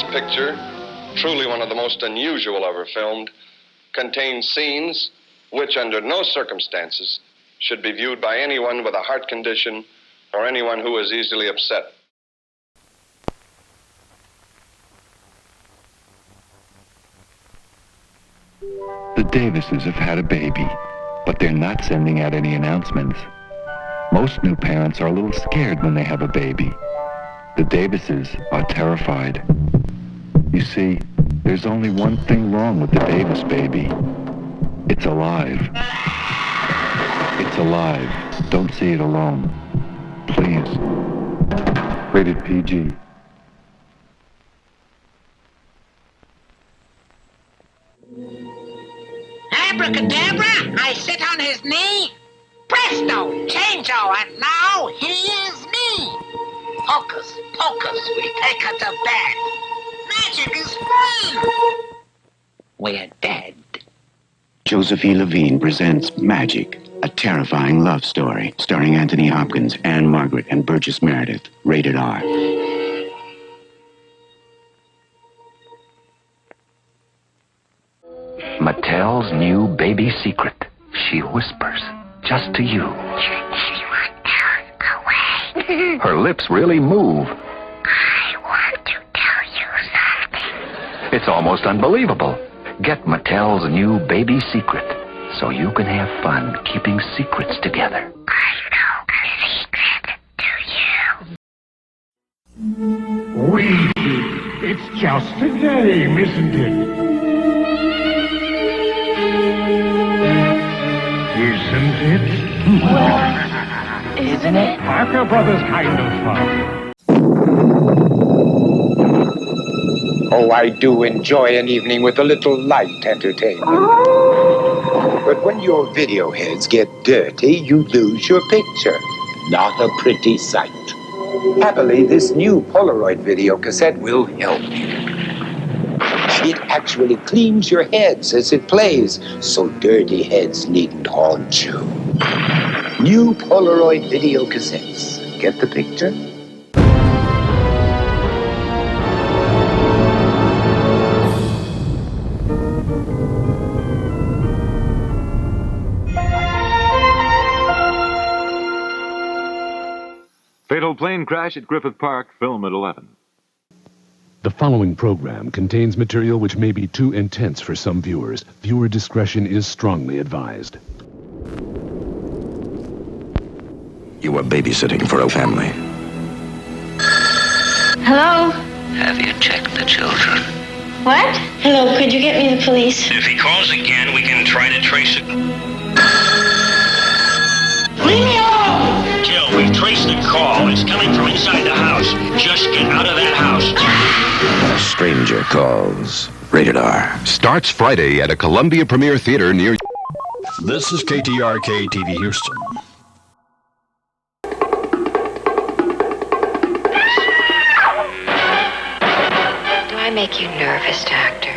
This picture, truly one of the most unusual ever filmed, contains scenes which, under no circumstances, should be viewed by anyone with a heart condition or anyone who is easily upset. The Davises have had a baby, but they're not sending out any announcements. Most new parents are a little scared when they have a baby. The Davises are terrified. You see, there's only one thing wrong with the Davis baby. It's alive. It's alive. Don't see it alone. Please. Rated PG. Abracadabra, I sit on his knee. Presto, changeo, and now he is me. Hocus pocus, we take her to bed. Magic is free. We're dead. Josephine Levine presents Magic, a terrifying love story starring Anthony Hopkins, Anne Margaret, and Burgess Meredith. Rated R. Mattel's new baby secret. She whispers, just to you. Anyone else away? Her lips really move. I want to tell you something. It's almost unbelievable. Get Mattel's new baby secret so you can have fun keeping secrets together. I know a secret, do you? Ouija. It's just a game, isn't it? Isn't it? Well, isn't it? Parker Brothers kind of fun. Oh, I do enjoy an evening with a little light entertainment. But when your video heads get dirty, you lose your picture. Not a pretty sight. Happily, this new Polaroid video cassette will help you. It actually cleans your heads as it plays, so dirty heads needn't haunt you. New Polaroid video cassettes. Get the picture? Fatal plane crash at Griffith Park, film at 11. The following program contains material which may be too intense for some viewers. Viewer discretion is strongly advised. You were babysitting for a family. Hello? Have you checked the children? What? Hello, could you get me the police? If he calls again, we can try to trace it. Leave me alone! Jill, we've traced the call. It's coming from inside the house. Just get out of that house. A stranger calls. Rated R. Starts Friday at a Columbia Premiere Theater near... This is KTRK-TV Houston. Do I make you nervous, Doctor?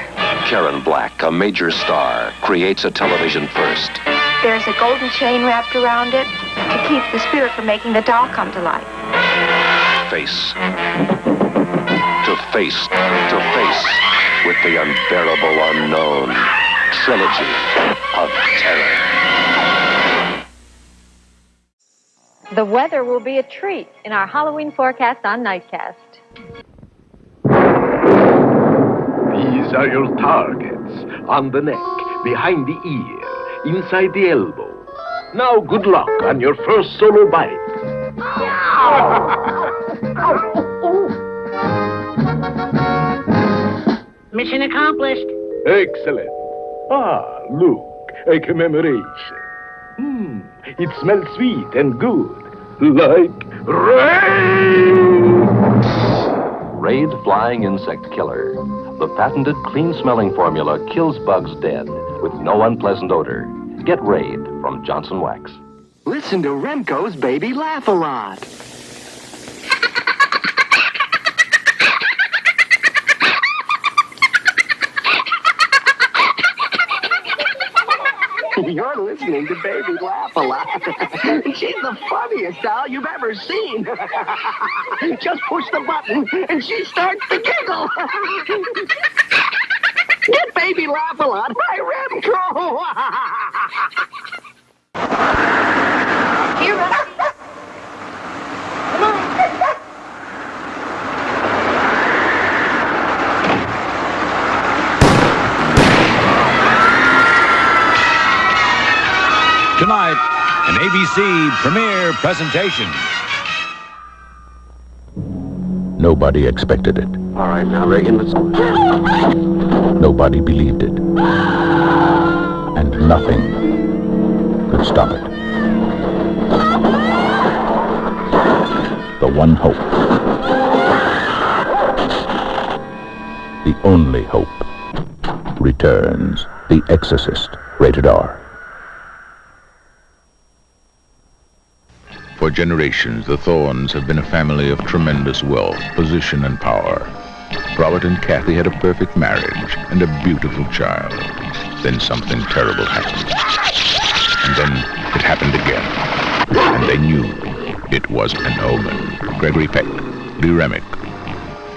Karen Black, a major star, creates a television first. There's a golden chain wrapped around it to keep the spirit from making the doll come to life. Face to face with the unbearable unknown. Trilogy of Terror. The weather will be a treat in our Halloween forecast on Nightcast. These are your targets. On the neck, behind the ear, inside the elbow. Now good luck on your first solo bite. Mission accomplished. Excellent. Ah, look, a commemoration. It smells sweet and good, like rain. Raid Flying Insect Killer. The patented clean-smelling formula kills bugs dead with no unpleasant odor. Get Raid from Johnson Wax. Listen to REMCO's Baby Laugh a Lot. You're listening to Baby Laugh a Lot. She's the funniest doll you've ever seen. Just push the button and she starts to giggle. Get Baby Laugh a Lot by REMCO. Here, come on. Tonight, an ABC premiere presentation. Nobody expected it. All right, now, Reagan, let's... Nobody believed it. And nothing could stop it. The one hope. The only hope returns. The Exorcist, rated R. For generations, the Thorns have been a family of tremendous wealth, position, and power. Robert and Kathy had a perfect marriage and a beautiful child. Then something terrible happened. And then it happened again. And they knew it was an omen. Gregory Peck, Lee Remick,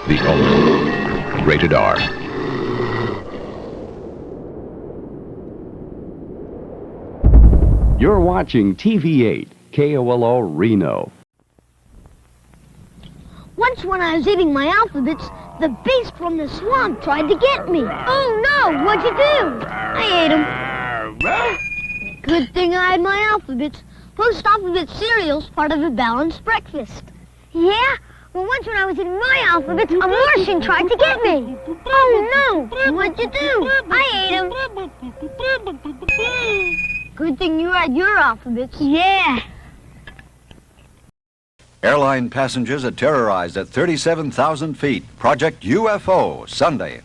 The Omen, rated R. You're watching TV8. KOLO Reno. Once when I was eating my alphabets, the beast from the swamp tried to get me. Oh no, what'd you do? I ate him. Good thing I had my alphabets. Post-Apocalyptic cereal's part of a balanced breakfast. Yeah? Well, once when I was eating my alphabets, a Martian tried to get me. Oh no, what'd you do? I ate him. Good thing you had your alphabets. Yeah. Airline passengers are terrorized at 37,000 feet. Project UFO, Sunday.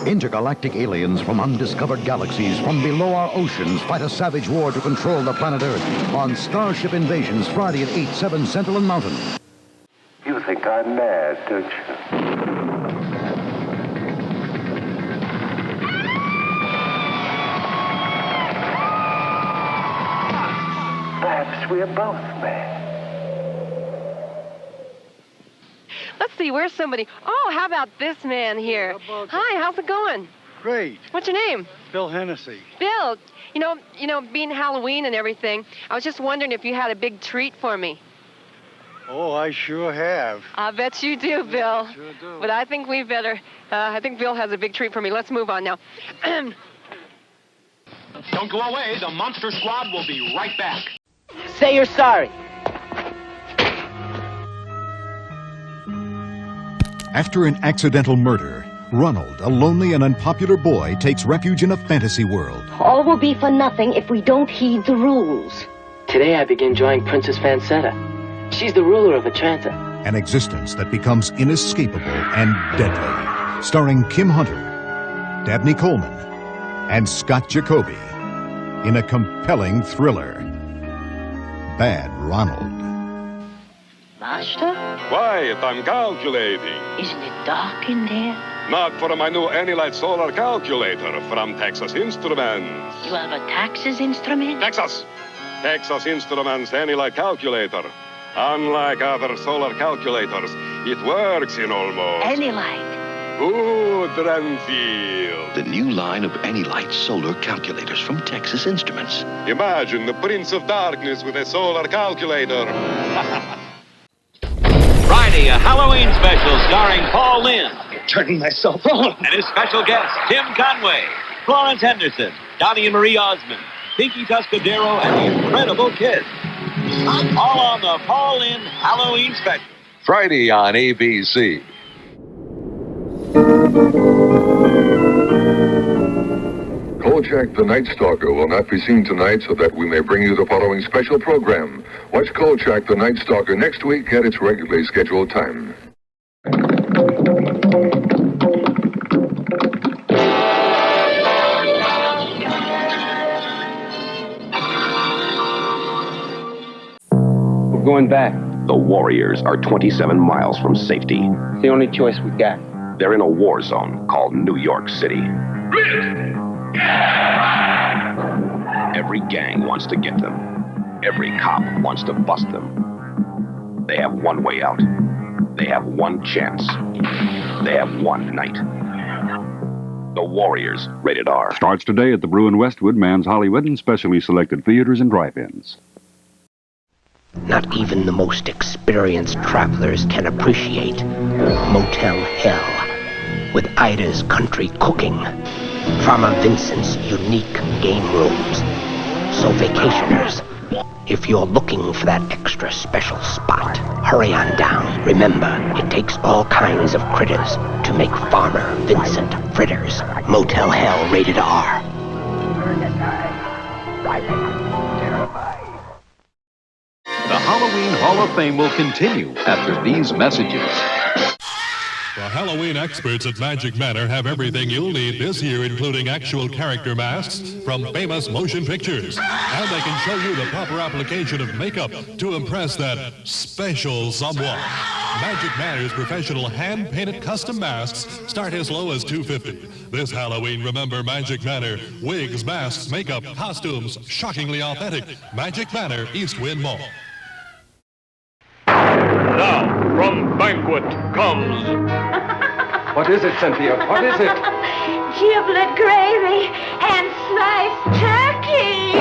Intergalactic aliens from undiscovered galaxies from below our oceans fight a savage war to control the planet Earth on Starship Invasions, Friday at 8, 7 Central and Mountain. You think I'm mad, don't you? Perhaps we're both mad. Let's see, where's somebody? Oh, how about this man here? Hi, how's it going? Great. What's your name? Bill Hennessy. Bill, you know, being Halloween and everything, I was just wondering if you had a big treat for me. Oh, I sure have. I bet you do, Bill. I sure do. But I think we better, I think Bill has a big treat for me. Let's move on now. Don't go away. The Monster Squad will be right back. Say you're sorry. After an accidental murder, Ronald, a lonely and unpopular boy, takes refuge in a fantasy world. All will be for nothing if we don't heed the rules. Today I begin enjoying Princess Fancetta. She's the ruler of Atlanta. An existence that becomes inescapable and deadly. Starring Kim Hunter, Dabney Coleman, and Scott Jacoby in a compelling thriller. Bad Ronald. Master? Quiet, I'm calculating. Isn't it dark in there? Not for my new Anilite solar calculator from Texas Instruments. You have a Texas instrument? Texas Instruments Anilite calculator. Unlike other solar calculators, it works in almost... Anilite. Good, Renfield. The new line of Anilite solar calculators from Texas Instruments. Imagine the Prince of Darkness with a solar calculator. Friday, a Halloween special starring Paul Lynde. Turning myself on. And his special guests, Tim Conway, Florence Henderson, Donnie and Marie Osmond, Pinky Tuscadero, and the Incredible Kids. All on the Paul Lynde Halloween special. Friday on ABC. Kolchak the Night Stalker will not be seen tonight, so that we may bring you the following special program. Watch Kolchak the Night Stalker next week at its regularly scheduled time. We're going back. The Warriors are 27 miles from safety. It's the only choice we got. They're in a war zone called New York City. Every gang wants to get them. Every cop wants to bust them. They have one way out. They have one chance. They have one night. The Warriors, rated R. Starts today at the Brew in Westwood, Mann's Hollywood, and specially selected theaters and drive-ins. Not even the most experienced travelers can appreciate Motel Hell with Ida's country cooking, Farmer Vincent's unique game rooms. So vacationers, if you're looking for that extra special spot, hurry on down. Remember, it takes all kinds of critters to make Farmer Vincent fritters. Motel Hell, rated R. The Halloween Hall of Fame will continue after these messages. The Halloween experts at Magic Manor have everything you'll need this year, including actual character masks from famous motion pictures. And they can show you the proper application of makeup to impress that special someone. Magic Manor's professional hand-painted custom masks start as low as $250. This Halloween, remember Magic Manor. Wigs, masks, makeup, costumes, shockingly authentic. Magic Manor, East Wind Mall. Now, from Banquet comes... What is it, Cynthia? What is it? Giblet gravy and sliced turkey.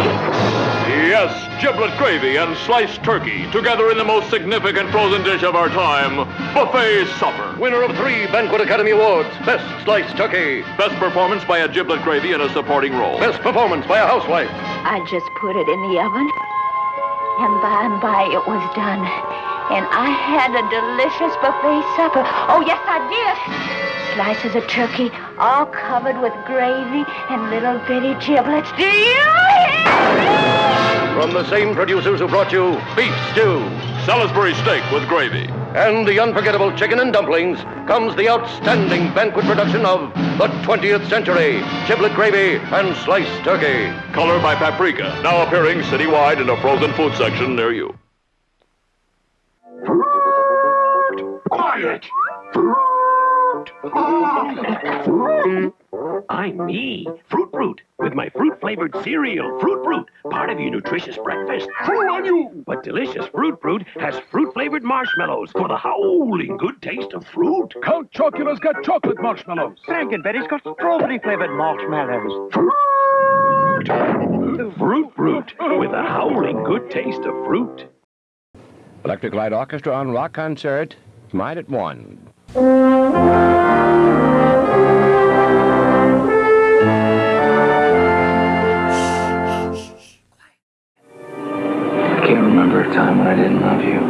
Yes, giblet gravy and sliced turkey, together in the most significant frozen dish of our time, buffet supper. Winner of 3 Banquet Academy Awards. Best sliced turkey. Best performance by a giblet gravy in a supporting role. Best performance by a housewife. I just put it in the oven, and by and by it was done. And I had a delicious buffet supper. Oh, yes, I did. Slices of turkey, all covered with gravy and little bitty giblets. Do you hear me? From the same producers who brought you Beef Stew, Salisbury steak with gravy, and the unforgettable chicken and dumplings, comes the outstanding banquet production of the 20th century, giblet gravy and sliced turkey. Color by Paprika, now appearing citywide in a frozen food section near you. Quiet! I'm me, Fruit Brute, with my fruit-flavored cereal, Fruit Brute, part of your nutritious breakfast. Who are you? But delicious Fruit Brute has fruit-flavored marshmallows for the howling good taste of fruit. Count Chocula's got chocolate marshmallows. Frankenberry's got strawberry-flavored marshmallows. Fruit Brute, with the howling good taste of fruit. Electric Light Orchestra on Rock Concert, tonight at 1. I can't remember a time when I didn't love you.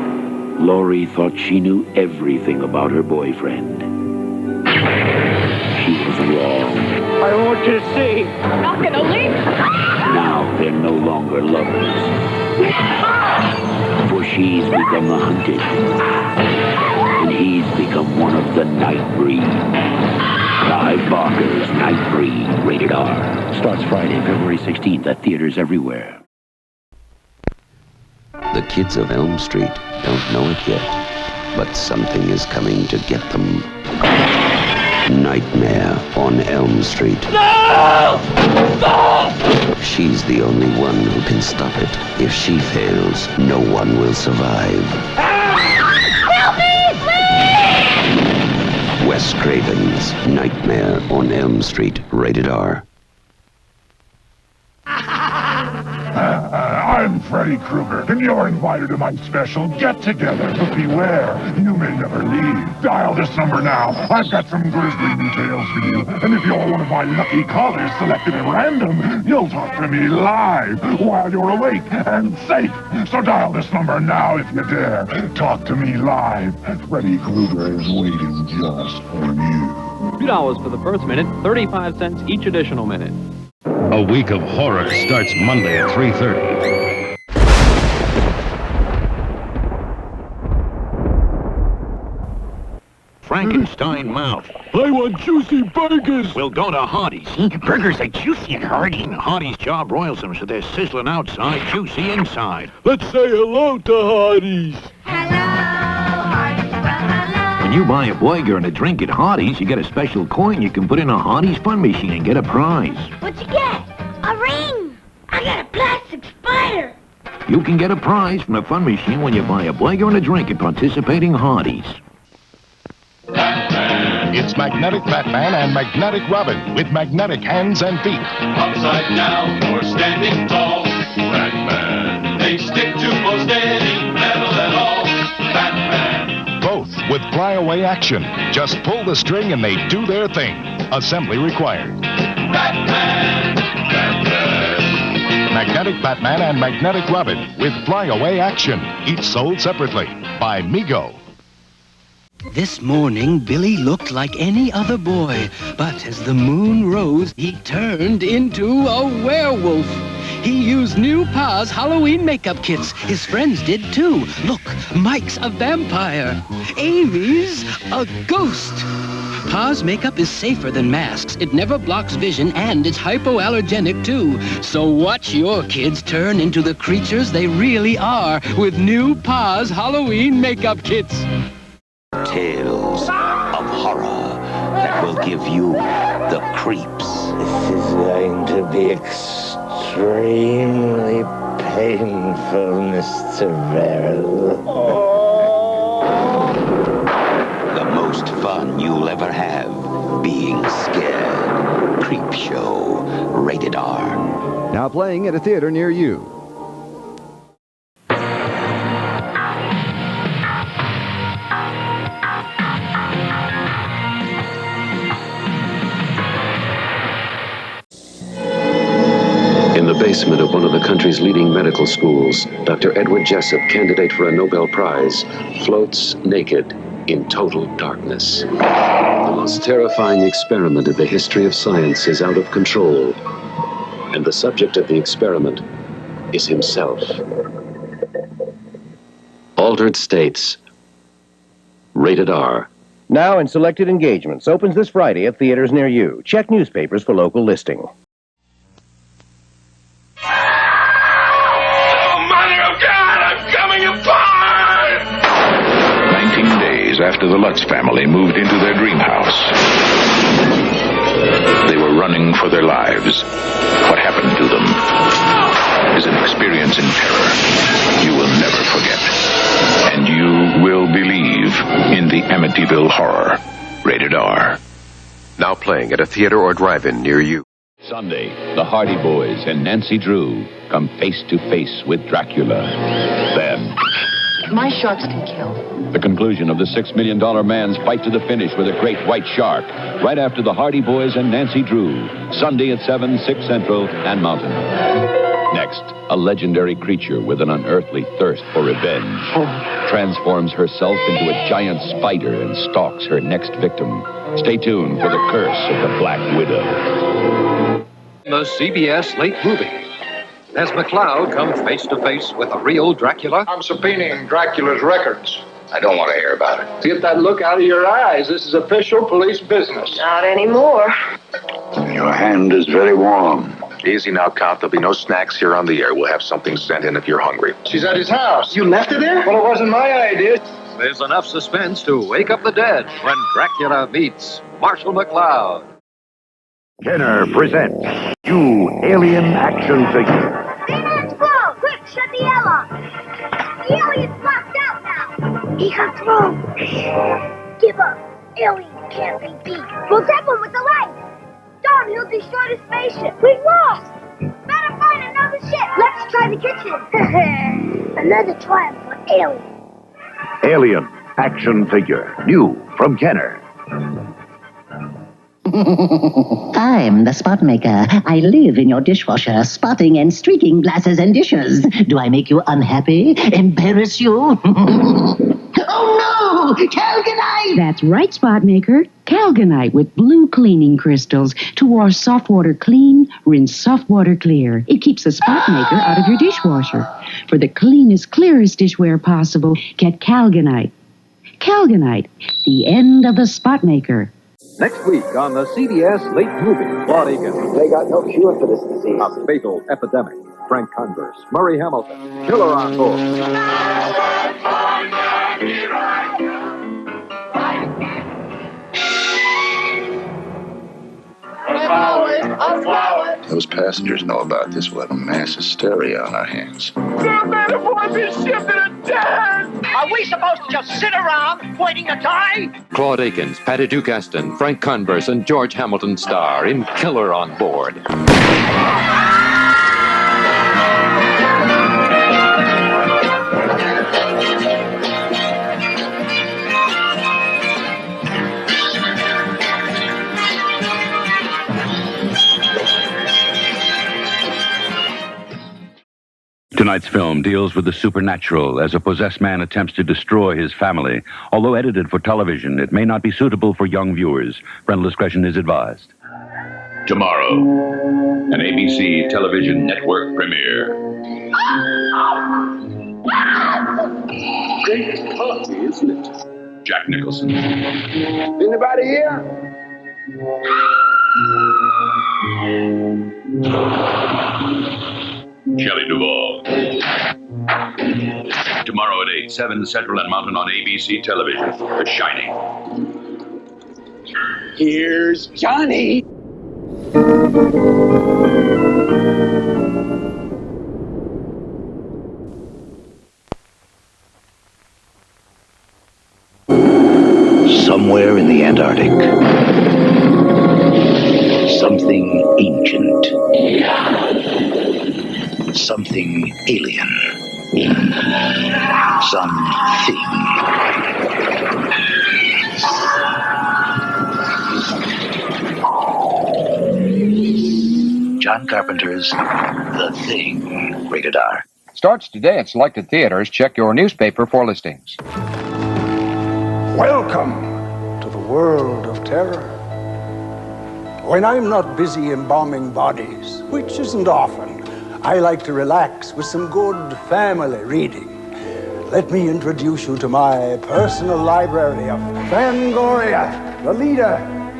Lori thought she knew everything about her boyfriend. She was wrong. I want you to see. Not gonna leave. Now they're no longer lovers. For she's become the hunted, and he's become one of the night breed. Clive Barker's Night Breed, rated R. Starts Friday, February 16th at theaters everywhere. The kids of Elm Street don't know it yet, but something is coming to get them. Nightmare on Elm Street. No! Stop! She's the only one who can stop it. If she fails, no one will survive. Help me, please! Wes Craven's Nightmare on Elm Street, rated R. I'm Freddy Krueger, and you're invited to my special get-together. But beware, you may never leave. Dial this number now. I've got some grisly details for you. And if you're one of my lucky callers selected at random, you'll talk to me live while you're awake and safe. So dial this number now if you dare. Talk to me live. Freddy Krueger is waiting just for you. $2 for the first minute, 35 cents each additional minute. A week of horror starts Monday at 3:30. Frankenstein mouth. I want juicy burgers. We'll go to Hardee's. Burgers are juicy and hearty. Hardee's job broils them so they're sizzling outside, juicy inside. Let's say hello to Hardee's. When you buy a burger and a drink at Hardee's, you get a special coin you can put in a Hardee's fun machine and get a prize. What'd you get? A ring. I got a plus. You can get a prize from the fun machine when you buy a burger and a drink at participating Hardee's. It's Magnetic Batman and Magnetic Robin with magnetic hands and feet. Upside down or standing tall, Batman. They stick to most any metal at all. Batman. Both with flyaway action. Just pull the string and they do their thing. Assembly required. Batman. Batman. Magnetic Batman and Magnetic Robin with flyaway action. Each sold separately by Mego. This morning, Billy looked like any other boy, but as the moon rose, he turned into a werewolf. He used new Pa's Halloween makeup kits. His friends did too. Look, Mike's a vampire. Amy's a ghost. Pa's makeup is safer than masks. It never blocks vision, and it's hypoallergenic too. So watch your kids turn into the creatures they really are with new Pa's Halloween makeup kits. Tales of horror that will give you the creeps. This is going to be extremely painful, Mr. Verrill. The most fun you'll ever have being scared. Creep Show. Rated R. Now playing at a theater near you. In the basement of one of the country's leading medical schools, Dr. Edward Jessup, candidate for a Nobel Prize, floats naked in total darkness. The most terrifying experiment in the history of science is out of control, and the subject of the experiment is himself. Altered States. Rated R. Now in selected engagements. Opens this Friday at theaters near you. Check newspapers for local listing. Apart! 19 days after the Lutz family moved into their dream house, they were running for their lives. What happened to them is an experience in terror you will never forget. And you will believe in the Amityville Horror. Rated R. Now playing at a theater or drive-in near you. Sunday, the Hardy Boys and Nancy Drew come face to face with Dracula. Then, my sharks can kill. the conclusion of the $6 Million Man's fight to the finish with a great white shark. Right after the Hardy Boys and Nancy Drew. Sunday at 7, 6 Central and Mountain. Next, a legendary creature with an unearthly thirst for revenge transforms herself into a giant spider and stalks her next victim. Stay tuned for the curse of the Black Widow. The CBS late movie. Has McCloud come face to face with a real Dracula? I'm subpoenaing Dracula's records. I don't want to hear about it. Get that look out of your eyes. This is official police business. Not anymore. Your hand is very warm. Easy now, Count. There'll be no snacks here on the air. We'll have something sent in if you're hungry. She's at his house. You left her there? Well, it wasn't my idea. There's enough suspense to wake up the dead when Dracula meets Marshall McCloud. Kenner presents you alien action figure. Let's go! Quick, shut the L off! The alien's locked out now! He got through! Give up! Alien can't be beat! We'll zap him with the light! Darn, he'll destroy the spaceship! We've lost! Better find another ship! Let's try the kitchen! Another triumph for Alien! Alien action figure. New from Kenner. I'm the spot maker. I live in your dishwasher, spotting and streaking glasses and dishes. Do I make you unhappy? Embarrass you? Oh no! Calgonite! That's right, spot maker. Calgonite with blue cleaning crystals to wash soft water clean, rinse soft water clear. It keeps the spot maker out of your dishwasher. For the cleanest, clearest dishware possible, get Calgonite. Calgonite, the end of the spot maker. Next week on the CBS late movie, Claude Egan. They got no cure for this disease. A fatal epidemic. Frank Converse, Murray Hamilton, Killer on board. A flower those passengers know about this, we'll have a mass hysteria on our hands. The metaphor's been shifted to death! Are we supposed to just sit around waiting to die? Claude Akins, Patty Duke Aston, Frank Converse, and George Hamilton star in Killer on Board. Tonight's film deals with the supernatural as a possessed man attempts to destroy his family. Although edited for television, it may not be suitable for young viewers. Parental discretion is advised. Tomorrow, an ABC television network premiere. Great party, isn't it? Jack Nicholson. Anybody here? Shelley Duvall. Tomorrow at 8, 7 Central and Mountain on ABC television. The Shining. Here's Johnny. Somewhere in the Antarctic, something ancient, something alien, something. John Carpenter's The Thing, rated R. Starts today at selected theaters. Check your newspaper for listings. Welcome to the world of terror. When I'm not busy embalming bodies, which isn't often, I like to relax with some good family reading. Let me introduce you to my personal library of Fangoria, the leader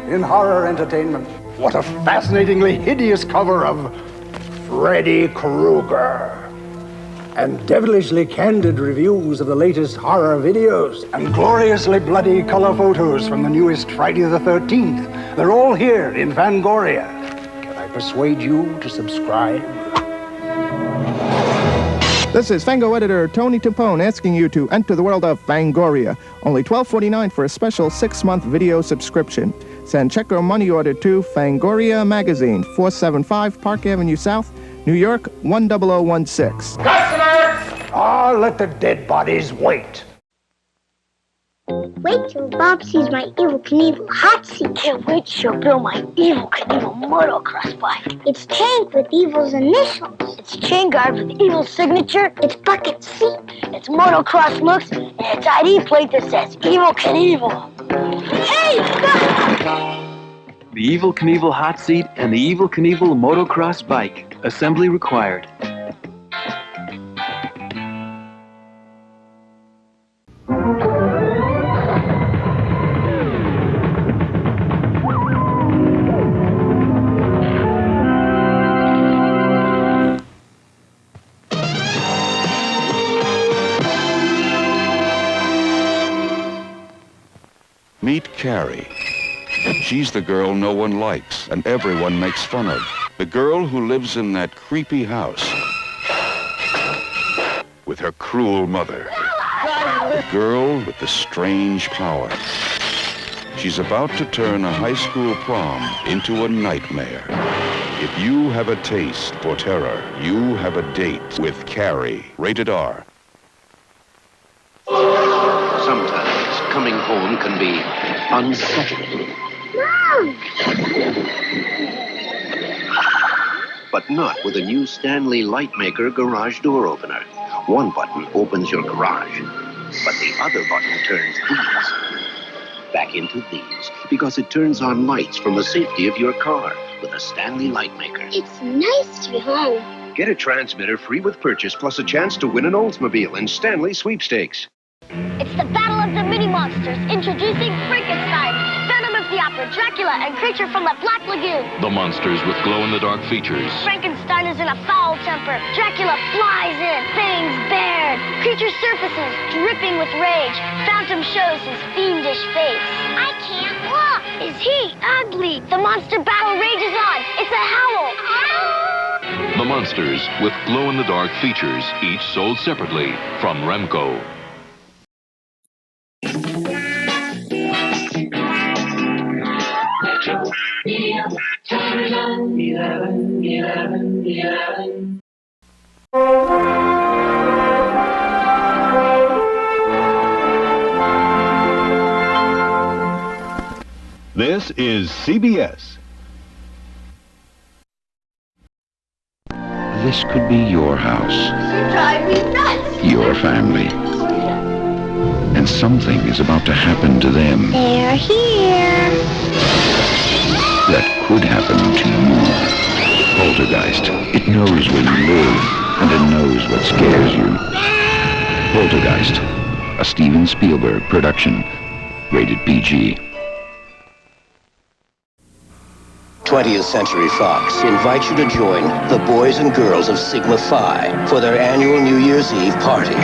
in horror entertainment. What a fascinatingly hideous cover of Freddy Krueger. And devilishly candid reviews of the latest horror videos, and gloriously bloody color photos from the newest Friday the 13th. They're all here in Fangoria. Can I persuade you to subscribe? This is Fango editor Tony Tampone asking you to enter the world of Fangoria. Only $12.49 for a special 6-month video subscription. Send check or money order to Fangoria Magazine, 475 Park Avenue South, New York, 10016. Ah, let the dead bodies wait. Wait till Bob sees my Evel Knievel hot seat. Can't wait till she'll build my Evel Knievel motocross bike. It's Tank with Evel's initials. It's Chain Guard with Evel's signature. It's bucket seat. It's motocross looks. And it's ID plate that says Evel Knievel. Hey! The Evel Knievel hot seat and the Evel Knievel motocross bike. Assembly required. Meet Carrie. She's the girl no one likes and everyone makes fun of. The girl who lives in that creepy house with her cruel mother. The girl with the strange power. She's about to turn a high school prom into a nightmare. If you have a taste for terror, you have a date with Carrie. Rated R. Sometimes coming home can be unsettling. Mom! But not with a new Stanley Lightmaker garage door opener. One button opens your garage, but the other button turns these back into these, because it turns on lights from the safety of your car with a Stanley Lightmaker. It's nice to be home. Get a transmitter free with purchase, plus a chance to win an Oldsmobile in Stanley Sweepstakes. It's the battle of the mini-monsters. Introducing Frankenstein, Phantom of the Opera, Dracula, and Creature from the Black Lagoon. The monsters with glow-in-the-dark features. Frankenstein is in a foul temper. Dracula flies in, fangs bared. Creature surfaces, dripping with rage. Phantom shows his fiendish face. I can't look. Is he ugly? The monster battle rages on. It's a howl. the monsters with glow-in-the-dark features, each sold separately from REMCO. This is CBS. This could be your house, You drive me nuts. your family. And something is about to happen to them They're here. that could happen to you. Poltergeist. It knows where you live, and it knows what scares you. Poltergeist, a Steven Spielberg production. Rated PG. 20th Century Fox invites you to join the boys and girls of Sigma Phi for their annual New Year's Eve party.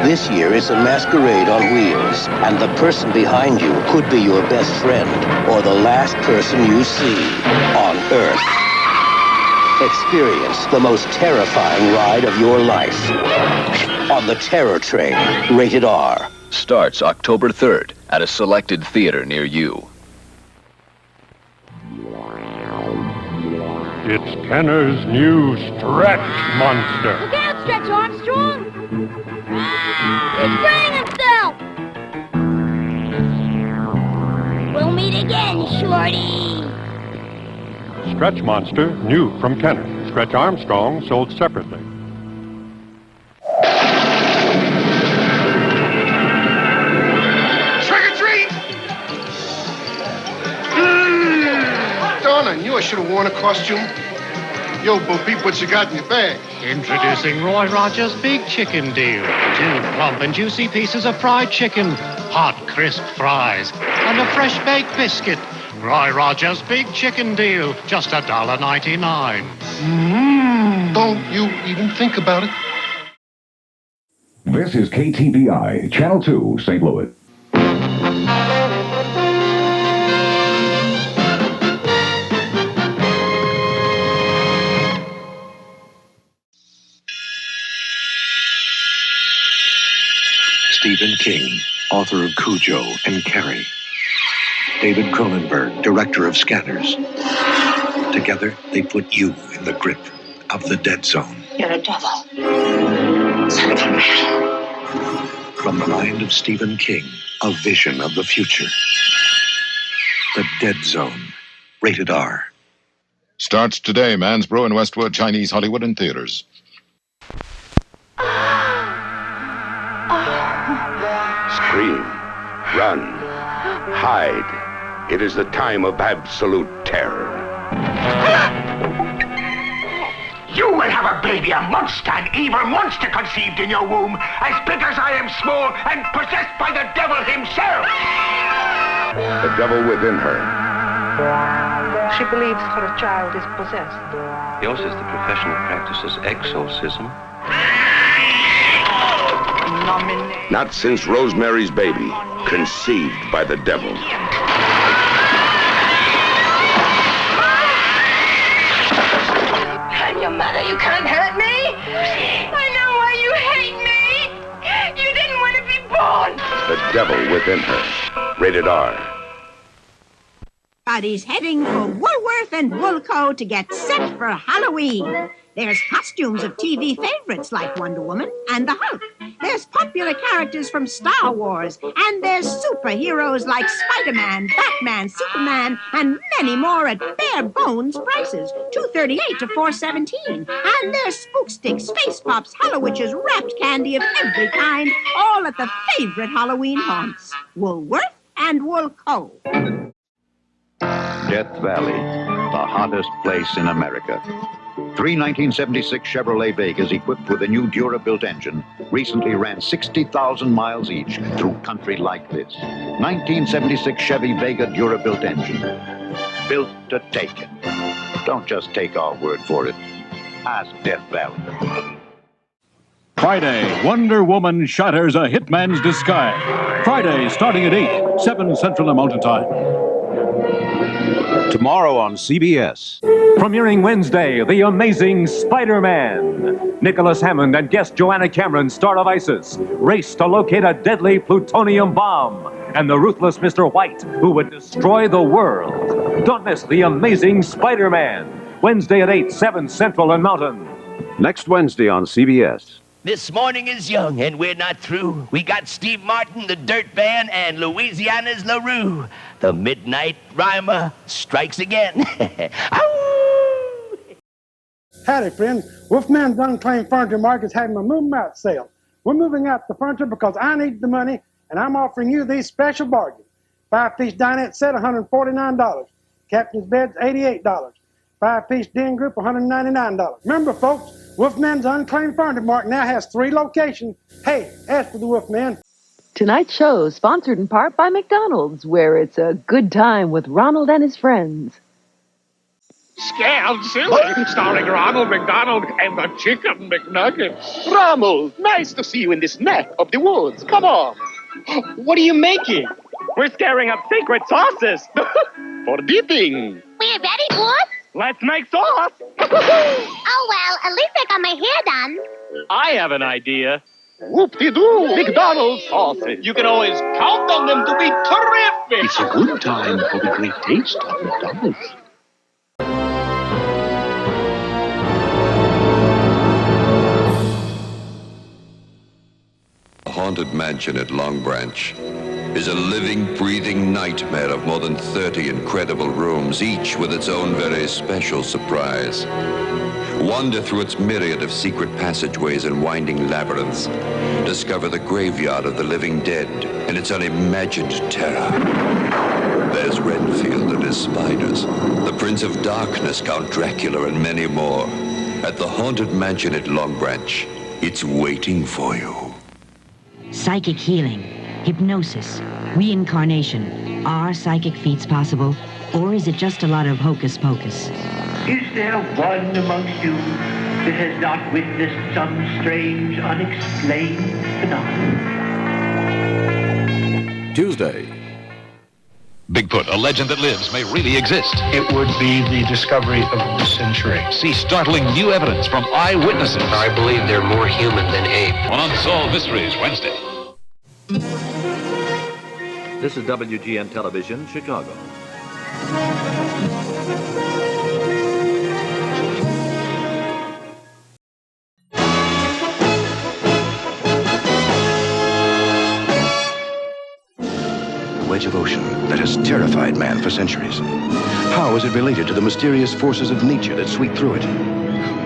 This year it's a masquerade on wheels, and the person behind you could be your best friend or the last person you see on Earth. Experience the most terrifying ride of your life on the Terror Train, rated R. Starts October 3rd at a selected theater near you. It's Kenner's new Stretch Monster. Look out, Stretch Armstrong. He's spraying himself. We'll meet again, Shorty. Stretch Monster, new from Kenner. Stretch Armstrong, sold separately. Trick or treat! Darn, I knew I should have worn a costume. Yo, Bo Peep, what you got in your bag? Introducing Roy Rogers' Big Chicken Deal. 2 plump and juicy pieces of fried chicken, hot, crisp fries, and a fresh baked biscuit. Roy Rogers' Big Chicken Deal, just $1.99. Don't you even think about it. This is KTVI, Channel 2, St. Louis. Stephen King, author of Cujo and Carrie. David Cronenberg, director of Scanners. Together, they put you in the grip of the dead zone. You're a devil. Son of a man. From the mind of Stephen King, a vision of the future. The Dead Zone, rated R. Starts today, Mansbro in Westwood, Chinese Hollywood in theaters. Scream, run, hide. It is the time of absolute terror. You will have a baby, a monster, an evil monster conceived in your womb, as big as I am small and possessed by the devil himself. The devil within her. She believes her child is possessed. Yours is the profession that practices exorcism. Not since Rosemary's Baby, conceived by the devil. I'm your mother. You can't hurt me. I know why you hate me. You didn't want to be born. The devil within her. Rated R. Everybody's heading for Woolworth and Woolco to get set for Halloween. There's costumes of TV favorites like Wonder Woman and the Hulk. There's popular characters from Star Wars. And there's superheroes like Spider-Man, Batman, Superman, and many more at bare bones prices. $2.38 to $4.17. And there's Spook Sticks, Space Pops, Hallowitches, wrapped candy of every kind, all at the favorite Halloween haunts. Woolworth and Woolco. Death Valley, the hottest place in America. 3 1976 Chevrolet Vegas equipped with a new Dura-Built engine recently ran 60,000 miles each through country like this. 1976 Chevy Vega Dura-Built engine. Built to take it. Don't just take our word for it. Ask Death Valley. Friday, Wonder Woman shatters a hitman's disguise. Friday, starting at 8, 7 Central Mountain Time. Tomorrow on CBS, Premiering Wednesday, The Amazing Spider-Man. Nicholas Hammond and guest Joanna Cameron, star of ISIS, race to locate a deadly plutonium bomb and the ruthless Mr. White, who would destroy the world. Don't miss The Amazing Spider-Man. Wednesday at 8, 7 Central and Mountain. Next Wednesday on CBS. This morning is young, and we're not through. We got Steve Martin, the Dirt Band, and Louisiana's LaRue. The Midnight Rhymer strikes again. Howdy, friends. Wolfman's Unclaimed Furniture Market's having a move-out sale. We're moving out the furniture because I need the money, and I'm offering you these special bargains. 5-piece dinette set, $149. Captain's beds, $88. 5-piece den group, $199. Remember, folks, Wolfman's Unclaimed Furniture Market now has 3 locations. Hey, ask for the Wolfman. Tonight's show is sponsored in part by McDonald's, where it's a good time with Ronald and his friends. Scared Silly, starring Ronald McDonald and the Chicken McNuggets. Ronald, nice to see you in this neck of the woods. Come on. What are you making? We're scaring up secret sauces for dipping. We're ready, boss. Let's make sauce. Oh, well, at least I got my hair done. I have an idea. Whoop-de-doo, McDonald's sauces. You can always count on them to be terrific. It's a good time for the great taste of McDonald's. The haunted mansion at Long Branch is a living, breathing nightmare of more than 30 incredible rooms, each with its own very special surprise. Wander through its myriad of secret passageways and winding labyrinths. Discover the graveyard of the living dead and its unimagined terror. There's Renfield and his spiders, the Prince of Darkness, Count Dracula, and many more. At the haunted mansion at Long Branch, it's waiting for you. Psychic healing, hypnosis, reincarnation. Are psychic feats possible, or is it just a lot of hocus pocus? Is there one amongst you that has not witnessed some strange, unexplained phenomenon? Tuesday. Bigfoot, a legend that lives, may really exist. It would be the discovery of the century. See startling new evidence from eyewitnesses. I believe they're more human than ape. On Unsolved Mysteries, Wednesday. This is WGN Television, Chicago. Wedge of ocean that has terrified man for centuries. How is it related to the mysterious forces of nature that sweep through it?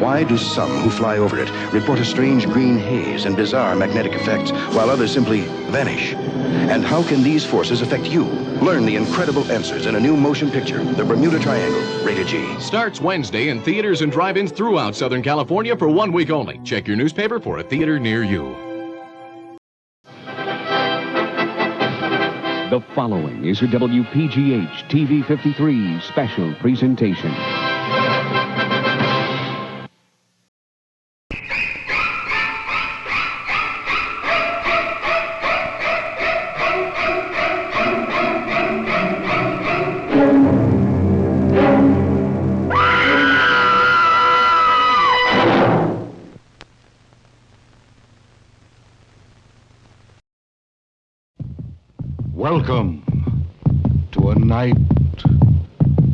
Why do some who fly over it report a strange green haze and bizarre magnetic effects, while others simply vanish? And how can these forces affect you? Learn the incredible answers in a new motion picture, The Bermuda Triangle, rated G. Starts Wednesday in theaters and drive-ins throughout Southern California for 1 week only. Check your newspaper for a theater near you. The following is a WPGH-TV 53 special presentation. Welcome to a night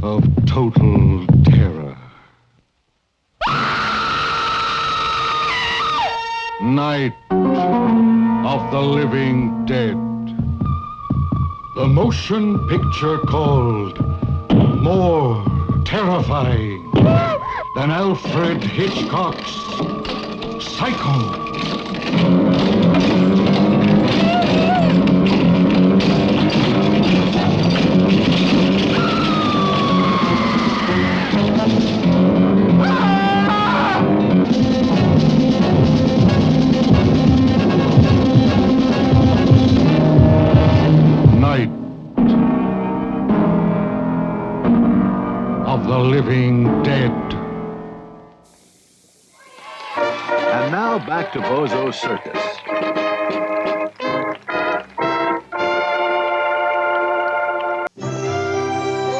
of total terror. Night of the Living Dead. The motion picture called more terrifying than Alfred Hitchcock's Psycho. The Living Dead. And now back to Bozo's Circus.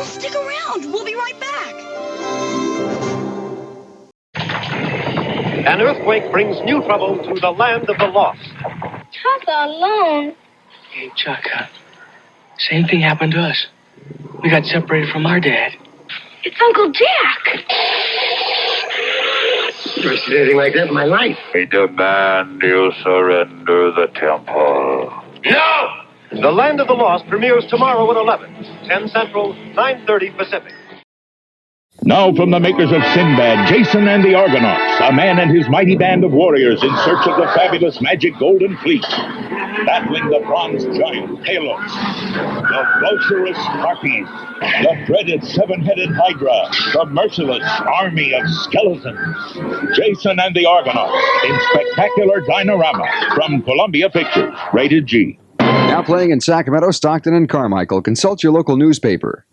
Stick around. We'll be right back. An earthquake brings new trouble to the land of the lost. Chuck, alone. Hey, Chuck, same thing happened to us. We got separated from our dad. It's Uncle Jack. Never seen anything like that in my life. We demand you surrender the temple. No! The Land of the Lost premieres tomorrow at 11, 10 Central, 9:30 Pacific. Now from the makers of Sinbad, Jason and the Argonauts, a man and his mighty band of warriors in search of the fabulous magic golden fleece. Battling the bronze giant, Talos, the vulturous Harpies, the dreaded seven-headed Hydra, the merciless army of skeletons. Jason and the Argonauts in spectacular dinorama from Columbia Pictures, rated G. Now playing in Sacramento, Stockton, and Carmichael. Consult your local newspaper.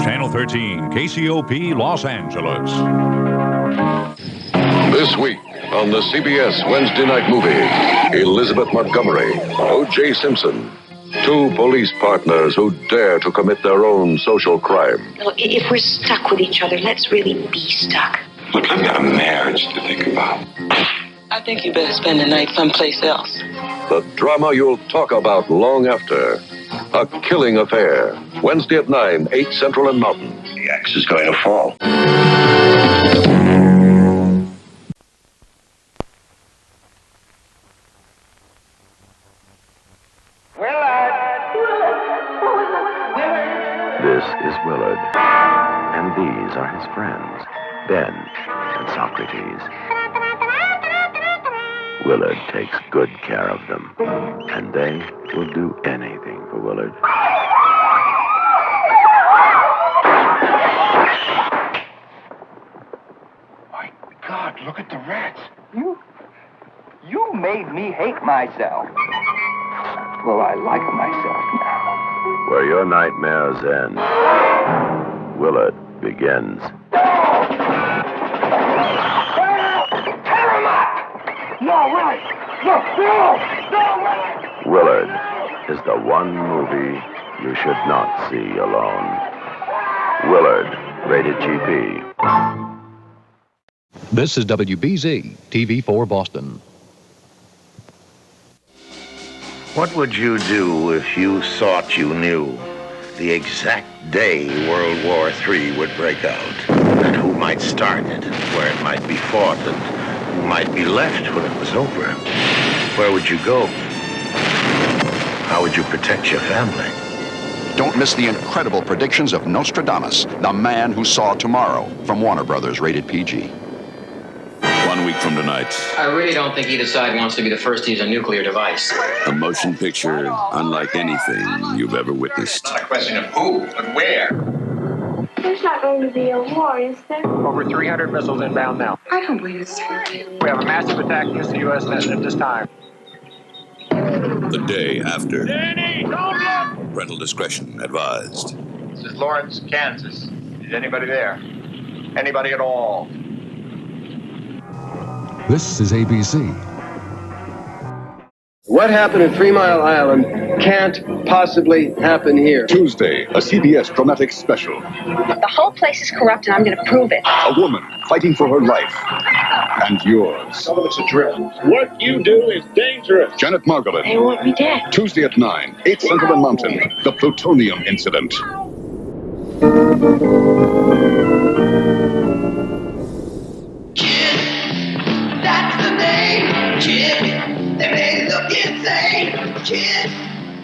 Channel 13, KCOP, Los Angeles. This week on the CBS Wednesday night movie, Elizabeth Montgomery, O.J. Simpson, two police partners who dare to commit their own social crime. Well, if we're stuck with each other, let's really be stuck. Look, I've got a marriage to think about. I think you better spend the night someplace else. The drama you'll talk about long after. A Killing Affair. Wednesday at 9, 8 Central and Mountain. The axe is going to fall. This is Willard, and these are his friends, Ben and Socrates. Willard takes good care of them, and they will do anything for Willard. My God, look at the rats. You made me hate myself. Well, I like myself now. Where your nightmares end, Willard begins. No, right! No! Willard is the one movie you should not see alone. Willard, rated GP. This is WBZ, TV4 Boston. What would you do if you thought you knew the exact day World War III would break out? And who might start it, where it might be fought, and who might be left when it was over? Where would you go? How would you protect your family? Don't miss the incredible predictions of Nostradamus, the man who saw tomorrow, from Warner Brothers, rated PG. 1 week from tonight. I really don't think either side wants to be the first to use a nuclear device. A motion picture unlike anything you've ever witnessed. Not a question of who, but where. There's not going to be a war, is there? Over 300 missiles inbound now. I don't believe it's true. We have a massive attack against the U.S. at this time. The day after. Danny, don't look! Parental discretion advised. This is Lawrence, Kansas. Is anybody there? Anybody at all? This is ABC. What happened at 3 Mile Island can't possibly happen here. Tuesday, a CBS dramatic special. The whole place is corrupt, and I'm going to prove it. A woman fighting for her life. And yours. Some of it's a drill. What you do is dangerous. Janet Margolin. They want me dead. Tuesday at 9, 8 Central and Mountain. The Plutonium Incident. That's the name, Kid. They may look insane, Kid.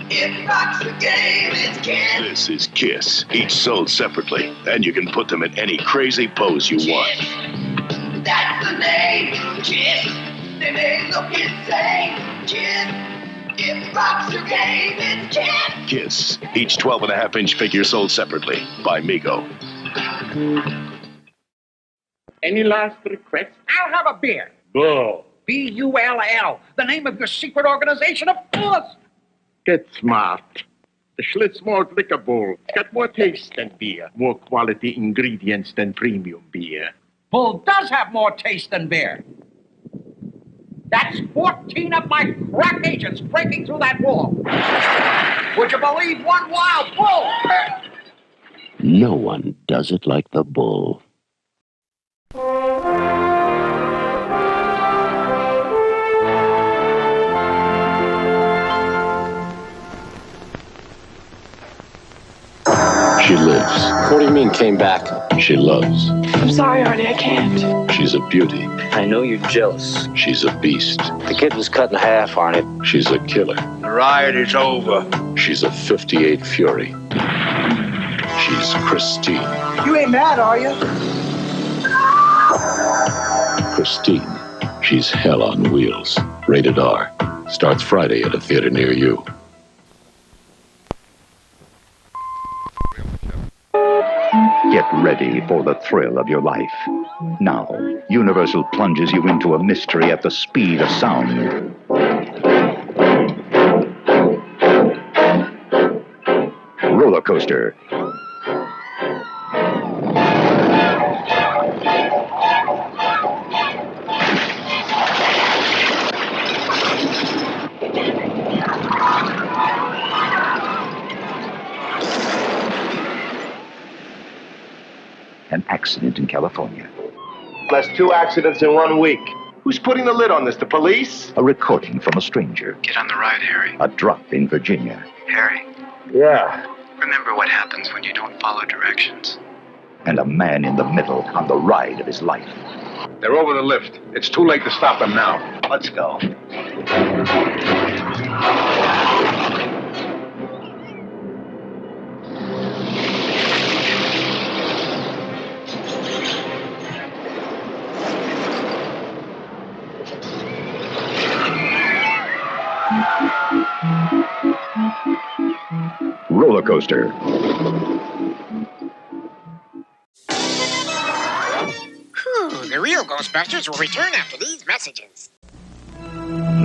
It rocks the game, it's Kid. This is Kiss, each sold separately, and you can put them in any crazy pose you want. That's the name, Kid. They may look insane, Kid. It rocks your game, it's Kid. Kiss, each 12.5-inch figure sold separately by Mego. Any last requests? I'll have a beer. Bull. B-U-L-L. The name of your secret organization, of course. Get smart. The Schlitz Malt Liquor Bowl got more taste than beer, more quality ingredients than premium beer. Bull does have more taste than beer. That's 14 of my crack agents breaking through that wall. Would you believe one wild bull? No one does it like the Bull. came back. She loves. I'm sorry, Artie, I can't. She's a beauty. I know you're jealous. She's a beast. The kid was cut in half, Arnie. She's a killer. The riot is over. She's a 58 Fury. She's Christine. You ain't mad, are you? Christine. She's hell on wheels. Rated R. Starts Friday at a theater near you. Get ready for the thrill of your life. Now, Universal plunges you into a mystery at the speed of sound. Roller coaster. An accident in California. That's 2 accidents in 1 week. Who's putting the lid on this? The police? A recording from a stranger. Get on the ride, Harry. A drop in Virginia. Harry, Yeah. remember what happens when you don't follow directions. And a man in the middle on the ride of his life. They're over the lift. It's too late to stop them now. Let's go. Roller coaster. The real Ghostbusters will return after these messages.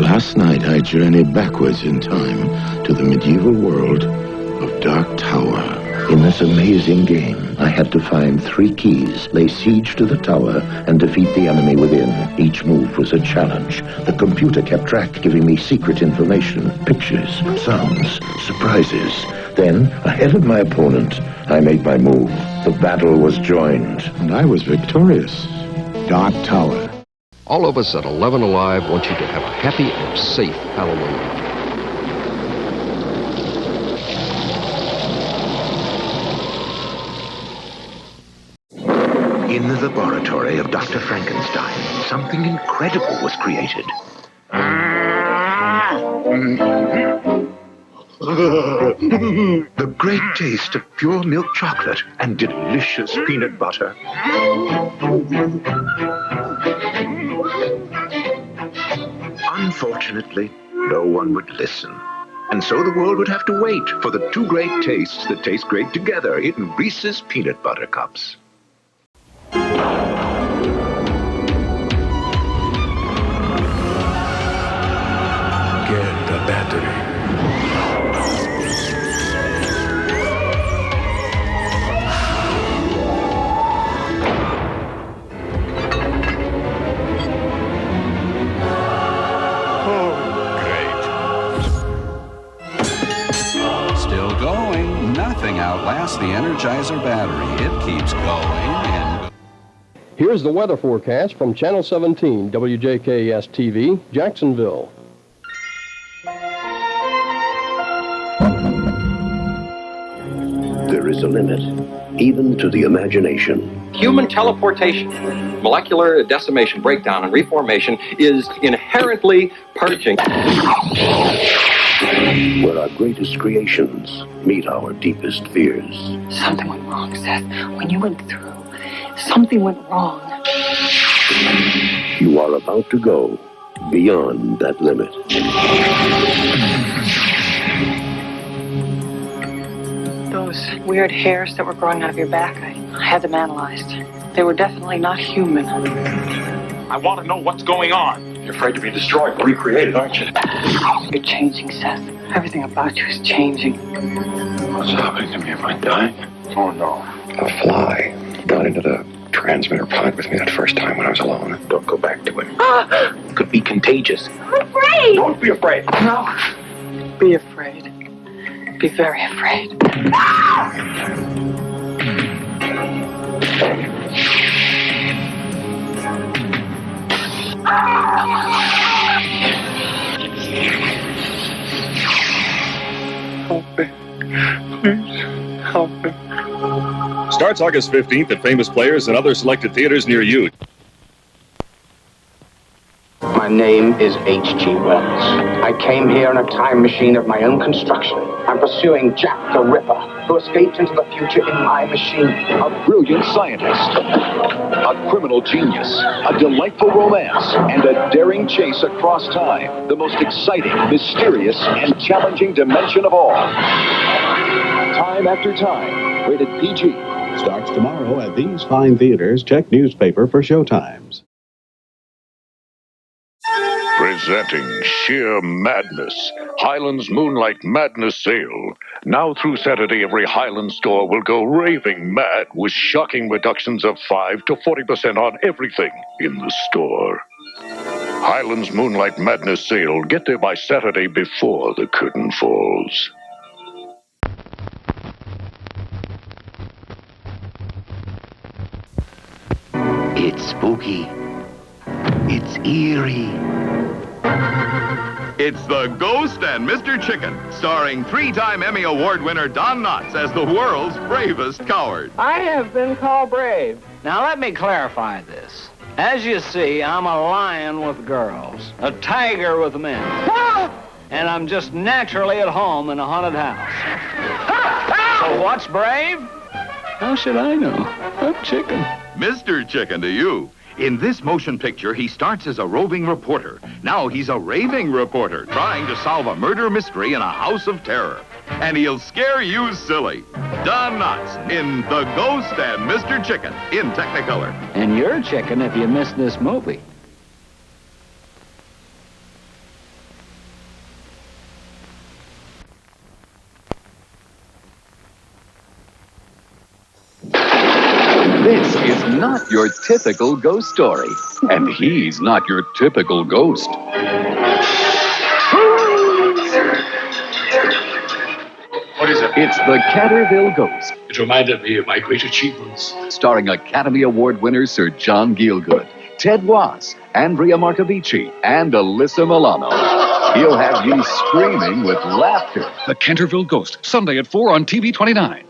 Last night I journeyed backwards in time to the medieval world of Dark Tower. In this amazing game, I had to find 3 keys, lay siege to the tower, and defeat the enemy within. Each move was a challenge. The computer kept track, giving me secret information, pictures, sounds, surprises. Then, ahead of my opponent, I made my move. The battle was joined, and I was victorious. Dark Tower. All of us at 11 Alive want you to have a happy and safe Halloween. In the laboratory of Dr. Frankenstein, something incredible was created. The great taste of pure milk chocolate and delicious peanut butter. Unfortunately, no one would listen. And so the world would have to wait for the 2 great tastes that taste great together in Reese's Peanut Butter Cups. Get the battery. Still going. Nothing outlasts the Energizer battery. It keeps going and... Here's the weather forecast from Channel 17, WJKS-TV, Jacksonville. There is a limit, even to the imagination. Human teleportation, molecular decimation, breakdown, and reformation is inherently purging. Where our greatest creations meet our deepest fears. Something went wrong, Seth. When you went through, something went wrong. You are about to go beyond that limit. Those weird hairs that were growing out of your back, I had them analyzed. They were definitely not human. I want to know what's going on. You're afraid to be destroyed and recreated, aren't you? You're changing, Seth. Everything about you is changing. What's happening to me if I die? Oh, no. A fly got into the transmitter pod with me that first time when I was alone. Don't go back to him. Could be contagious. I'm afraid. Don't be afraid. No. Be afraid. Be very afraid. Help me. Please, help me. starts August 15th at famous players and other selected theaters near you. My name is H.G. Wells. I came here in a time machine of my own construction. I'm pursuing Jack the Ripper, who escaped into the future in my machine. A brilliant scientist, a criminal genius, a delightful romance, and a daring chase across time. The most exciting, mysterious, and challenging dimension of all. Time After Time, rated PG. Starts tomorrow at these fine theaters. Check newspaper for showtimes. Presenting sheer madness, Highland's Moonlight Madness Sale. Now through Saturday, every Highland store will go raving mad with shocking reductions of 5 to 40% on everything in the store. Highland's Moonlight Madness Sale. Get there by Saturday before the curtain falls. It's spooky. It's eerie. It's The Ghost and Mr. Chicken, starring 3-time Emmy Award winner Don Knotts as the world's bravest coward. I have been called brave. Now let me clarify this. As you see, I'm a lion with girls, a tiger with men. And I'm just naturally at home in a haunted house. So what's brave? How should I know? I'm chicken. Mr. Chicken to you. In this motion picture, he starts as a roving reporter. Now he's a raving reporter trying to solve a murder mystery in a house of terror. And he'll scare you silly. Don Knotts in The Ghost and Mr. Chicken in Technicolor. And you're chicken if you miss this movie. This is not your typical ghost story, and he's not your typical ghost. What is it? It's the Canterville Ghost. It reminded me of my great achievements. Starring Academy Award winner Sir John Gielgud, Ted Wass, Andrea Marcovici, and Alyssa Milano. He'll have you screaming with laughter. The Canterville Ghost, Sunday at 4 on TV 29.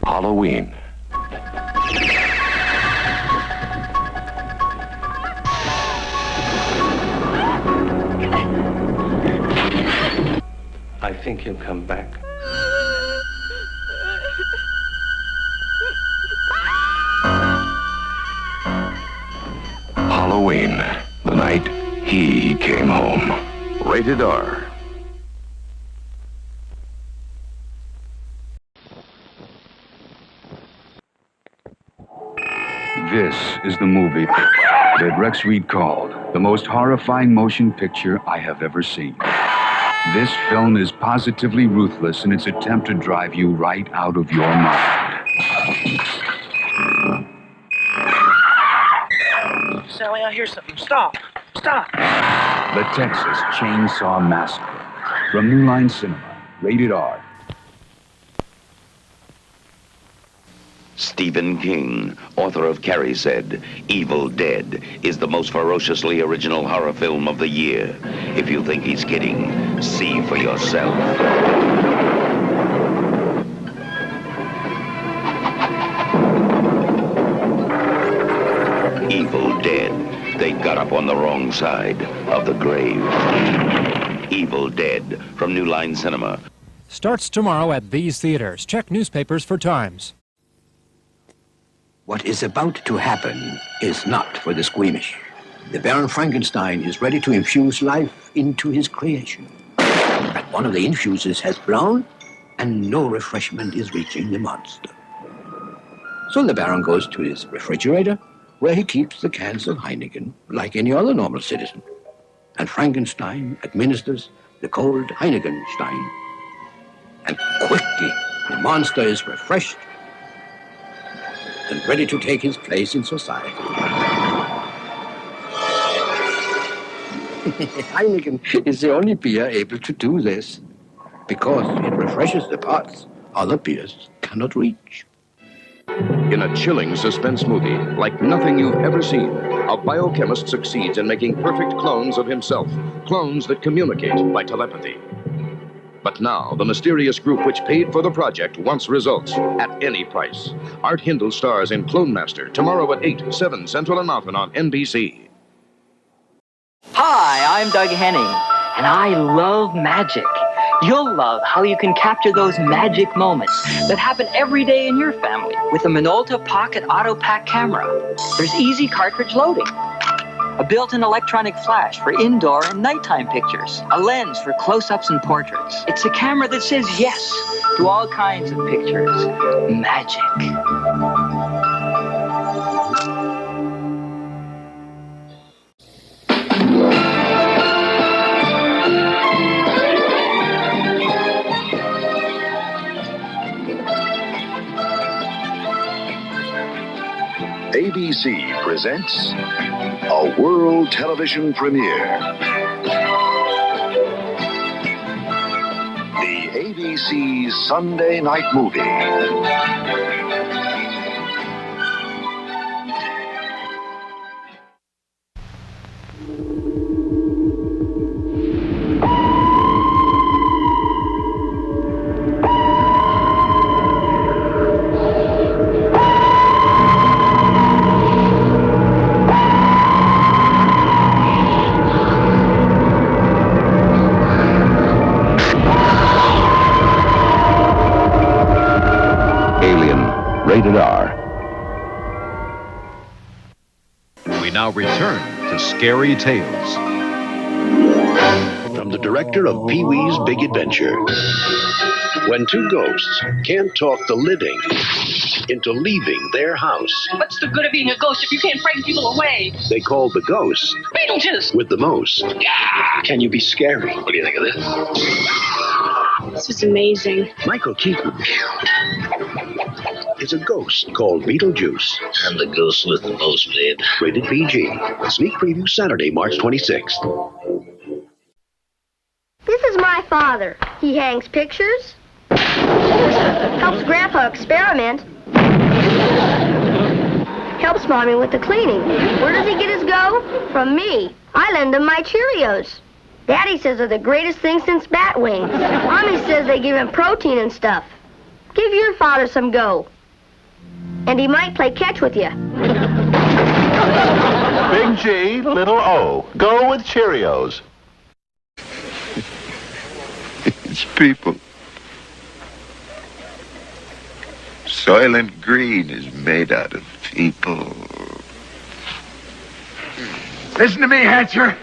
Halloween. I think he'll come back. Halloween, the night he came home. Rated R. This is the movie that Rex Reed called the most horrifying motion picture I have ever seen. This film is positively ruthless in its attempt to drive you right out of your mind. Sally, I hear something. Stop. Stop. The Texas Chainsaw Massacre from New Line Cinema, rated R. Stephen King, author of Carrie, said, "Evil Dead is the most ferociously original horror film of the year. If you think he's kidding, see for yourself." Evil Dead. They got up on the wrong side of the grave. Evil Dead from New Line Cinema. Starts tomorrow at these theaters. Check newspapers for times. What is about to happen is not for the squeamish. The Baron Frankenstein is ready to infuse life into his creation. But one of the infuses has blown, and no refreshment is reaching the monster. So the Baron goes to his refrigerator, where he keeps the cans of Heineken like any other normal citizen. And Frankenstein administers the cold Heinekenstein. And quickly, the monster is refreshed and ready to take his place in society. Heineken is the only beer able to do this, because it refreshes the parts other beers cannot reach. In a chilling suspense movie, like nothing you've ever seen, a biochemist succeeds in making perfect clones of himself, clones that communicate by telepathy. But now, the mysterious group which paid for the project wants results at any price. Art Hindle stars in Clone Master, tomorrow at 8, 7 Central and Mountain on NBC. Hi, I'm Doug Henning, and I love magic. You'll love how you can capture those magic moments that happen every day in your family with a Minolta Pocket Auto Pack camera. There's easy cartridge loading, a built-in electronic flash for indoor and nighttime pictures, a lens for close-ups and portraits. It's a camera that says yes to all kinds of pictures. Magic. ABC presents a world television premiere. The ABC Sunday Night Movie. Rated R. We now return to Scary Tales. From the director of Pee-wee's Big Adventure. When two ghosts can't talk the living into leaving their house, What's the good of being a ghost if you can't frighten people away? they call the ghost Beetlejuice! with the most. Can you be scary? What do you think of this? This is amazing. Michael Keaton is a ghost called Beetlejuice. I'm the ghost with the most, babe. Rated PG. Sneak preview Saturday, March 26th. This is my father. He hangs pictures, helps Grandpa experiment, helps Mommy with the cleaning. Where does he get his go? From me. I lend him my Cheerios. Daddy says they're the greatest thing since bat wings. Mommy says they give him protein and stuff. Give your father some go. And he might play catch with you. Big G, little O. Go with Cheerios. It's people. Soylent Green is made out of people. Listen to me, Hatcher.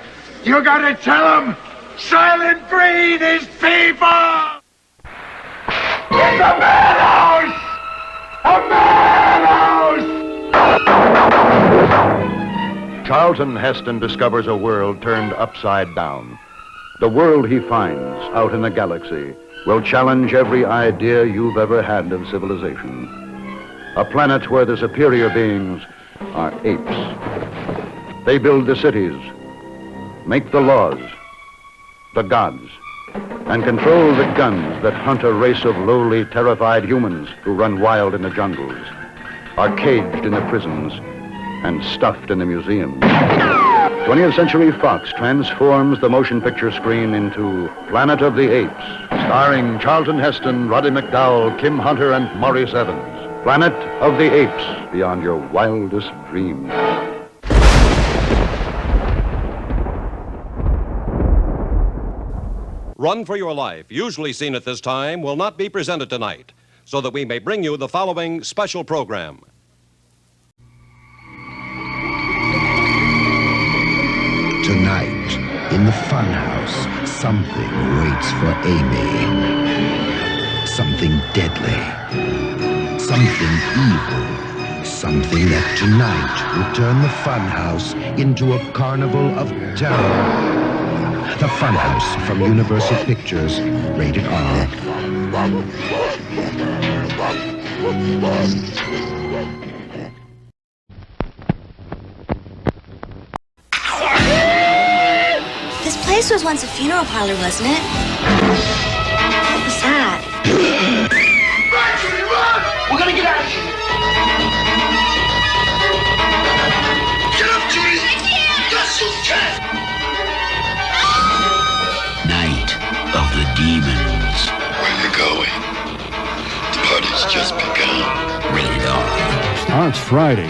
You gotta tell him Silent Green is people! It's a madhouse! A madhouse! Charlton Heston discovers a world turned upside down. The world he finds out in the galaxy will challenge every idea you've ever had of civilization. A planet where the superior beings are apes. They build the cities, make the laws, the gods, and control the guns that hunt a race of lowly, terrified humans who run wild in the jungles, are caged in the prisons, and stuffed in the museums. 20th Century Fox transforms the motion picture screen into Planet of the Apes, starring Charlton Heston, Roddy McDowell, Kim Hunter, and Maurice Evans. Planet of the Apes, beyond your wildest dreams. Run for Your Life, usually seen at this time, will not be presented tonight, so that we may bring you the following special program. Tonight, in the funhouse, something waits for Amy. Something deadly. Something evil. Something that tonight will turn the funhouse into a carnival of terror. The Funhouse from Universal Pictures, rated R. This place was once a funeral parlor, wasn't it? What was that? We're gonna get out of here! starts Friday.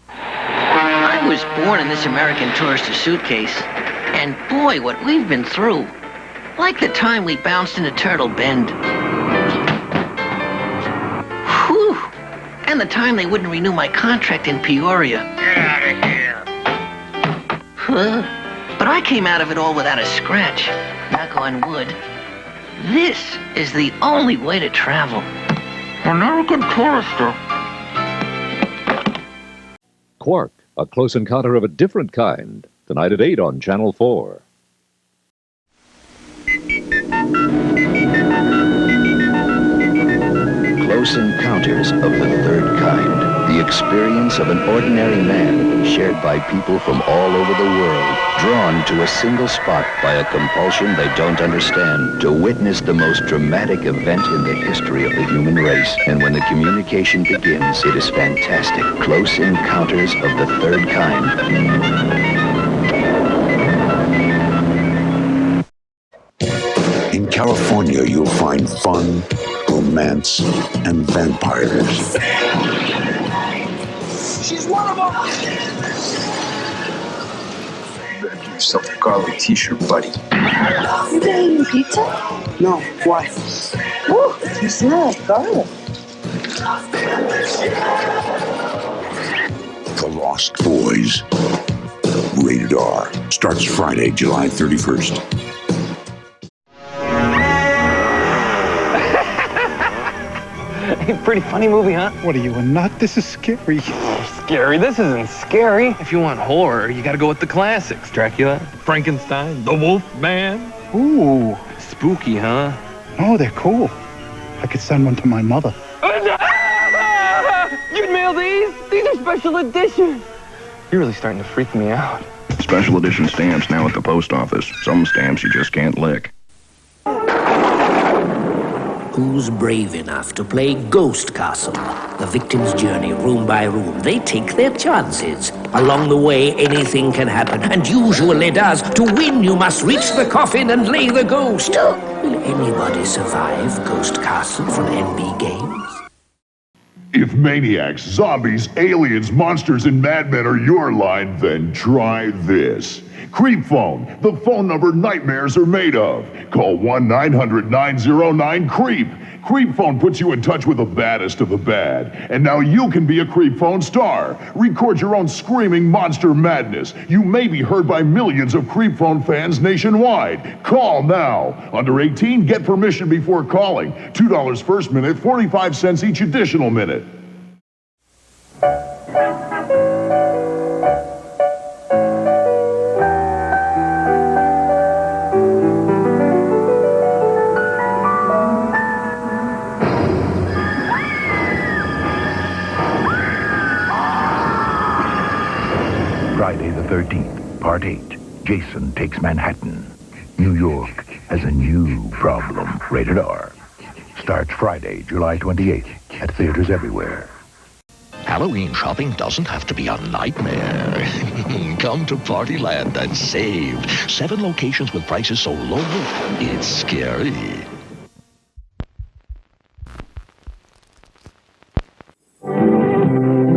I was born in this American Tourister suitcase, and boy, what we've been through. Like the time we bounced into Turtle Bend. Whew! And the time they wouldn't renew my contract in Peoria. Get out of here. But I came out of it all without a scratch. Knock on wood. This is the only way to travel. American Tourister. Quark, a close encounter of a different kind. Tonight at 8 on Channel 4. Close Encounters of the Third Kind. The experience of an ordinary man shared by people from all over the world, drawn to a single spot by a compulsion they don't understand, to witness the most dramatic event in the history of the human race. And when the communication begins, it is fantastic. Close Encounters of the Third Kind. In California, you'll find fun, romance, and vampires. She's one of them! You better get yourself a garlic t-shirt, buddy. You getting pizza? No, why? Ooh, you smell like garlic. The Lost Boys. Rated R. Starts Friday, July 31st. Pretty funny movie, huh? What are you, a nut? This is scary. Scary? This isn't scary. If you want horror, you gotta go with the classics. Dracula, Frankenstein, The Wolf Man. Ooh. Spooky, huh? Oh, they're cool. I could send one to my mother. You'd mail these? These are special edition. You're really starting to freak me out. Special edition stamps now at the post office. Some stamps you just can't lick. Who's brave enough to play Ghost Castle? The victim's journey, room by room. They take their chances. Along the way, anything can happen, and usually does. To win, you must reach the coffin and lay the ghost. Look, will anybody survive Ghost Castle from NB Games? If maniacs, zombies, aliens, monsters, and madmen are your line, then try this. Creep Phone, the phone number nightmares are made of. Call 1-900-909-CREEP. Creep Phone puts you in touch with the baddest of the bad. And now you can be a Creep Phone star. Record your own screaming monster madness. You may be heard by millions of Creep Phone fans nationwide. Call now. Under 18, get permission before calling. $2 first minute, 45 cents each additional minute. Friday the 13th, Part 8. Jason takes Manhattan. New York has a new problem. Rated R. Starts Friday, July 28th at theaters everywhere. Halloween shopping doesn't have to be a nightmare. Come to Partyland and save. 7 locations with prices so low, it's scary.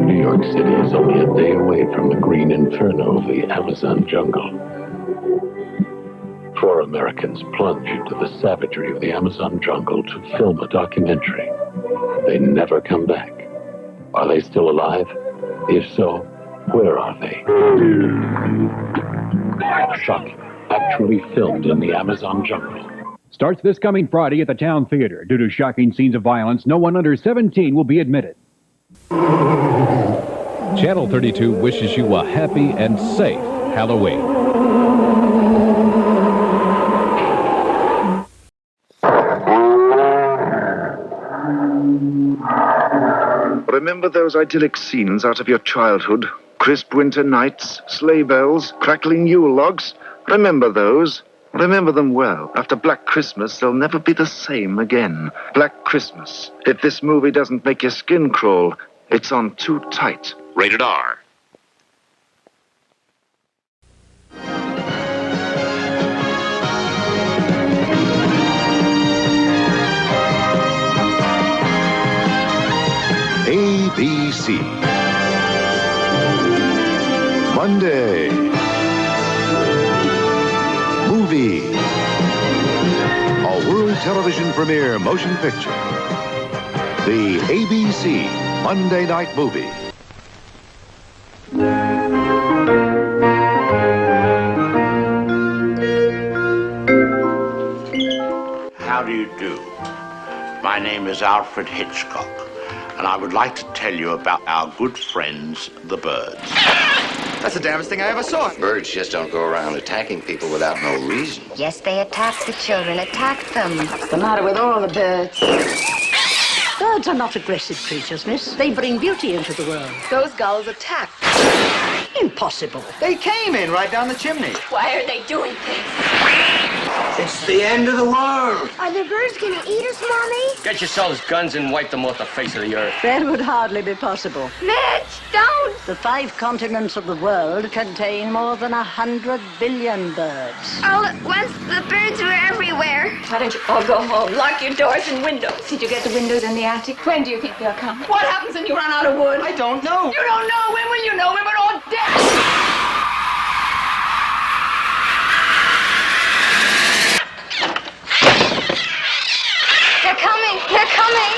New York City is only a day away from the green inferno of the Amazon jungle. 4 Americans plunge into the savagery of the Amazon jungle to film a documentary. They never come back. Are they still alive? If so, where are they? Shocking. Actually filmed in the Amazon jungle. Starts this coming Friday at the Town Theater. Due to shocking scenes of violence, no one under 17 will be admitted. Channel 32 wishes you a happy and safe Halloween. Remember those idyllic scenes out of your childhood? Crisp winter nights, sleigh bells, crackling Yule logs? Remember those? Remember them well. After Black Christmas, they'll never be the same again. Black Christmas. If this movie doesn't make your skin crawl, it's on too tight. Rated R. Monday. Movie. A world television premiere motion picture. The ABC Monday Night Movie. How do you do? My name is Alfred Hitchcock, and I would like to tell you about our good friends, the birds. That's the damnedest thing I ever saw. Birds just don't go around attacking people without no reason. Yes, they attacked the children, attacked them. What's the matter with all the birds? Birds are not aggressive creatures, miss. They bring beauty into the world. Those gulls attacked. Impossible. They came in right down the chimney. Why are they doing this? It's the end of the world. Are the birds gonna eat us, Mommy? Get yourselves guns and wipe them off the face of the earth. That would hardly be possible. Mitch, don't! The 5 continents of the world contain more than 100 billion birds. All at once, the birds were everywhere. Why don't you all go home? Lock your doors and windows. Did you get the windows in the attic? When do you think they'll come? What happens when you run out of wood? I don't know. You don't know. When will you know? When we're all dead. They're coming! They're coming!